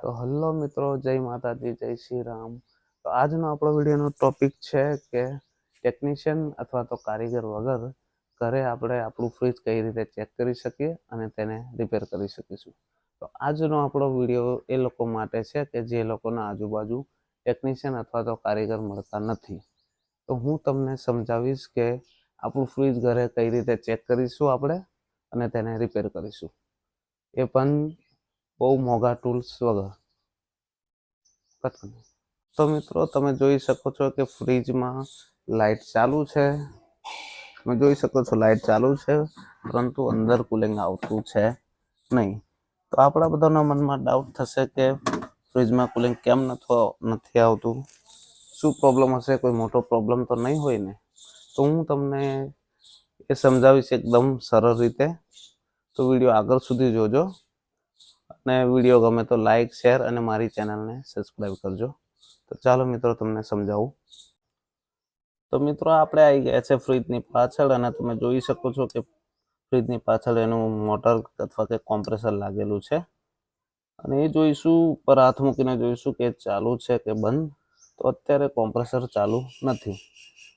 તો હલો મિત્રો, જય માતાજી, જય શ્રી રામ. તો આજનો આપણો વિડીયોનો ટોપિક છે કે ટેકનિશિયન અથવા તો કારીગર વગર ઘરે આપણે આપણું ફ્રીજ કઈ રીતે ચેક કરી શકીએ અને તેને રિપેર કરી શકીશું. તો આજનો આપણો વિડીયો એ લોકો માટે છે કે જે લોકોના આજુબાજુ ટેકનિશિયન અથવા તો કારીગર મળતા નથી. તો હું તમને સમજાવીશ કે આપણું ફ્રીજ ઘરે કઈ રીતે ચેક કરીશું આપણે અને તેને રિપેર કરીશું, એ પણ બહુ મોંઘા ટૂલ્સ વગર. તો મિત્રો, તમે જોઈ શકો છો કે ફ્રીજમાં લાઇટ ચાલુ છે. તમે જોઈ શકો છો લાઇટ ચાલુ છે, પરંતુ અંદર કુલિંગ આવતું છે નહીં. તો આપણા બધાના મનમાં ડાઉટ થશે કે ફ્રીજમાં કુલિંગ કેમ નથી આવતું, શું પ્રોબ્લેમ હશે? કોઈ મોટો પ્રોબ્લેમ તો નહીં હોય ને? તો હું તમને એ સમજાવીશ એકદમ સરળ રીતે. તો વિડીયો આગળ સુધી જોજો અને વિડીયો ગમે તો લાઈક, શેર અને મારી ચેનલને સબસ્ક્રાઈબ કરજો. તો ચાલો મિત્રો, તમને સમજાવું. તો મિત્રો, આપણે આવી ગયા છે ફ્રીજની પાછળ અને તમે જોઈ શકો છો કે ફ્રીજની પાછળ એનું મોટર અથવા કે કોમ્પ્રેસર લાગેલું છે અને એ જોઈશું, ઉપર હાથ મૂકીને જોઈશું કે ચાલુ છે કે બંધ. તો અત્યારે કોમ્પ્રેસર ચાલુ નથી.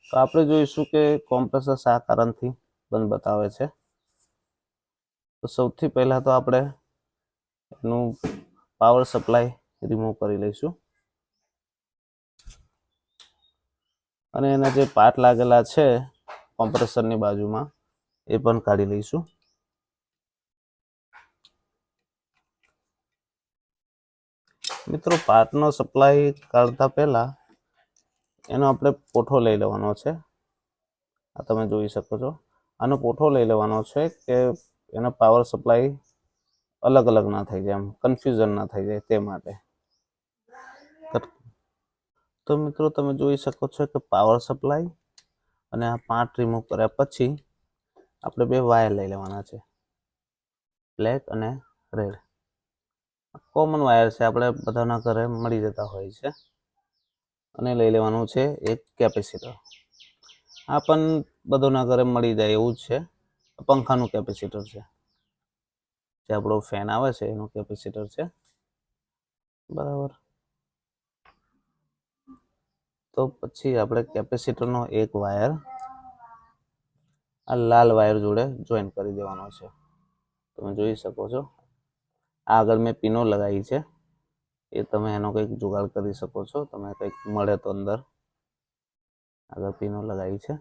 તો આપણે જોઈશું કે કોમ્પ્રેસર શા કારણથી બંધ બતાવે છે. તો સૌથી પહેલા તો આપણે એનું પાવર સપ્લાય રિમૂવ કરી લઈશું અને એના જે પાર્ટ લાગેલા છે કોમ્પ્રેસરની બાજુમાં એ પણ કાઢી લઈશું. મિત્રો, પાર્ટનો સપ્લાય કાઢતા પહેલા એનો આપણે પોઠો લઈ લેવાનો છે. આ તમે જોઈ શકો છો, આનો પોઠો લઈ લેવાનો છે કે એનો પાવર સપ્લાય અલગ અલગ ના થઈ જાય, એમ કન્ફ્યુઝન ના થઈ જાય તે માટે. તો મિત્રો, તમે જોઈ શકો છો કે પાવર સપ્લાય અને આ પાર્ટ રિમૂવ કર્યા પછી આપણે બે વાયર લઈ લેવાના છે, બ્લેક અને રેડ. કોમન વાયર છે, આપણે બધાના ઘરે મળી જતા હોય છે. અને લઈ લેવાનું છે એક કેપેસિટર. આ પણ બધાના ઘરે મળી જાય એવું જ છે. પંખાનું કેપેસિટર છે, જે આપણો ફેન આવે છે એનું કેપેસિટર છે, બરાબર. તો પછી આપણે કેપેસિટરનો એક વાયર આ લાલ વાયર જોડે જોઈન કરી દેવાનો છે. તમે જોઈ શકો છો, આગળ મેં પિનો લગાવી છે. એ તમે એનો કંઈક જુગાડ કરી શકો છો, તમે કંઈક મળે તો અંદર. આગળ પિનો લગાવી છે.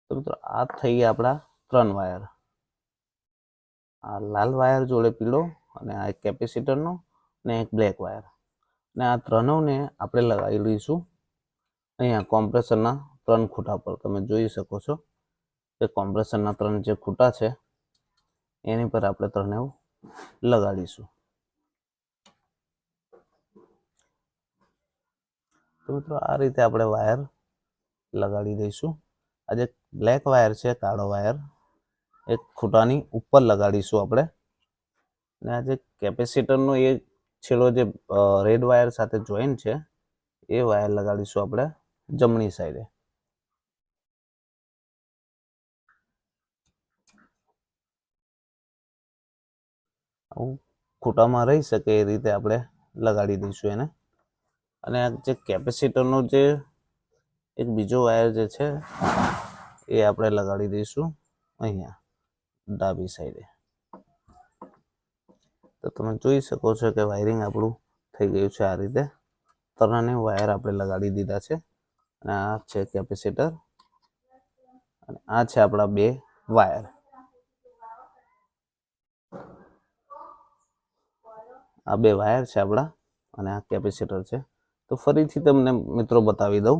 તો મિત્રો, આ થઈ ગયા આપણા 3 વાયર. આ લાલ વાયર જોડે પીળો અને આ એક કેપેસિટરનો અને એક બ્લેક વાયર. અને આ ત્રણેયને આપણે લગાવી લઈશું અહીંયા કોમ્પ્રેસરના 3 ખૂટા પર. તમે જોઈ શકો છો કે કોમ્પ્રેસરના 3 જે ખૂટા છે એની પર આપણે ત્રણેય લગાડીશું. તો મિત્રો, આ રીતે આપણે વાયર લગાડી દઈશું. આ જે બ્લેક વાયર છે, કાળો વાયર, એક ખૂટાની ઉપર લગાડીશું આપણે. અને આ જે કેપેસિટરનો એ છેલ્લો જે રેડ વાયર સાથે જોઈન છે એ વાયર લગાડીશું આપણે જમણી સાઈડે. આવું ખૂટામાં રહી શકે એ રીતે આપણે લગાડી દઈશું એને. અને આ જે કેપેસિટરનો જે એક બીજો વાયર જે છે એ આપણે લગાડી દઈશું અહીંયા ડાબી સાઈડે. તો તમે જોઈ શકો છો કે વાયરિંગ આપણું થઈ ગયું છે આ રીતે. ત્રણે વાયર આપણે લગાડી દીધા છે અને આ છે કેપેસિટર અને આ છે આપણા 2 વાયર. આ 2 વાયર છે આપણા અને આ કેપેસિટર છે. તો ફરીથી તમને મિત્રો બતાવી દઉં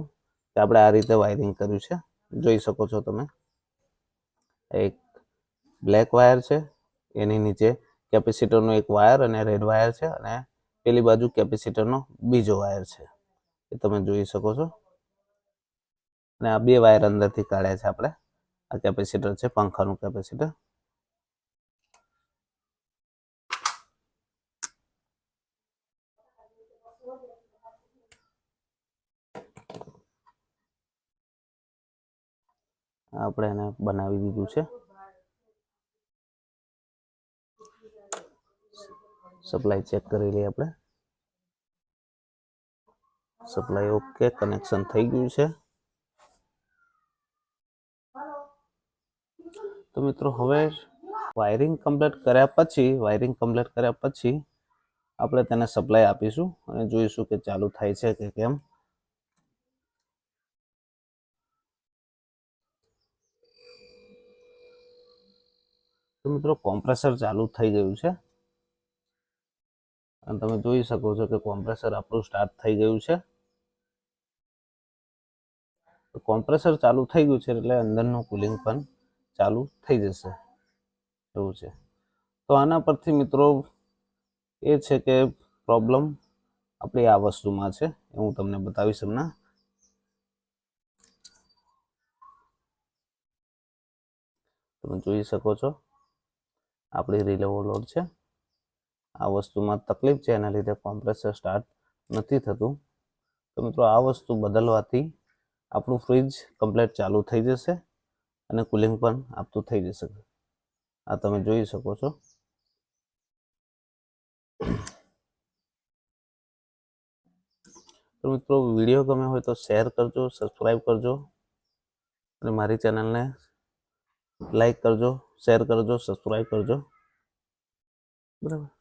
કે આપણે આ રીતે વાયરિંગ કર્યું છે. જોઈ શકો છો તમે, એક બ્લેક વાયર છે, એની નીચે કેપેસિટરનો એક વાયર અને રેડ વાયર છે અને પેલી બાજુ કેપેસિટરનો બીજો વાયર છે, એ તમે જોઈ શકો છો. અને આ 2 વાયર અંદરથી કાઢ્યા છે આપણે. આ કેપેસિટર છે, પંખાનું કેપેસિટર. આપણે એને બનાવી દીધું છે. સપ્લાય ચેક કરી લઈએ આપણે. સપ્લાય ઓકે, કનેક્શન થઈ ગયું છે. તો મિત્રો હવે વાયરિંગ કમ્પ્લીટ કર્યા પછી આપણે તેને સપ્લાય આપીશું અને જોઈશું કે ચાલુ થાય છે કે કેમ. તો મિત્રો કોમ્પ્રેસર ચાલુ થઈ ગયું છે અને તમે જોઈ શકો છો કે કોમ્પ્રેસર આપણું સ્ટાર્ટ થઈ ગયું છે. તો કોમ્પ્રેસર ચાલુ થઈ ગયું છે એટલે અંદરનું કુલિંગ પણ ચાલુ થઈ જશે એવું છે. તો આના પરથી મિત્રો એ છે કે પ્રોબ્લેમ આપણી આ વસ્તુમાં છે એ હું તમને બતાવીશ હમણાં. તમે જોઈ શકો છો આપણી રિલે ઓવરલોડ છે. આ વસ્તુમાં તકલીફ છે, એના લીધે કોમ્પ્રેસર સ્ટાર્ટ નથી થતું. તો મિત્રો આ વસ્તુ બદલવાથી આપણું ફ્રીજ કમ્પ્લીટ ચાલુ થઈ જશે અને કુલિંગ પણ આપતું થઈ જશે. આ તમે જોઈ શકો છો. તો મિત્રો વિડીયો ગમે હોય તો શેર કરજો, સબસ્ક્રાઈબ કરજો અને મારી ચેનલને લાઈક કરજો, શેર કરજો, સબસ્ક્રાઈબ કરજો. બરાબર.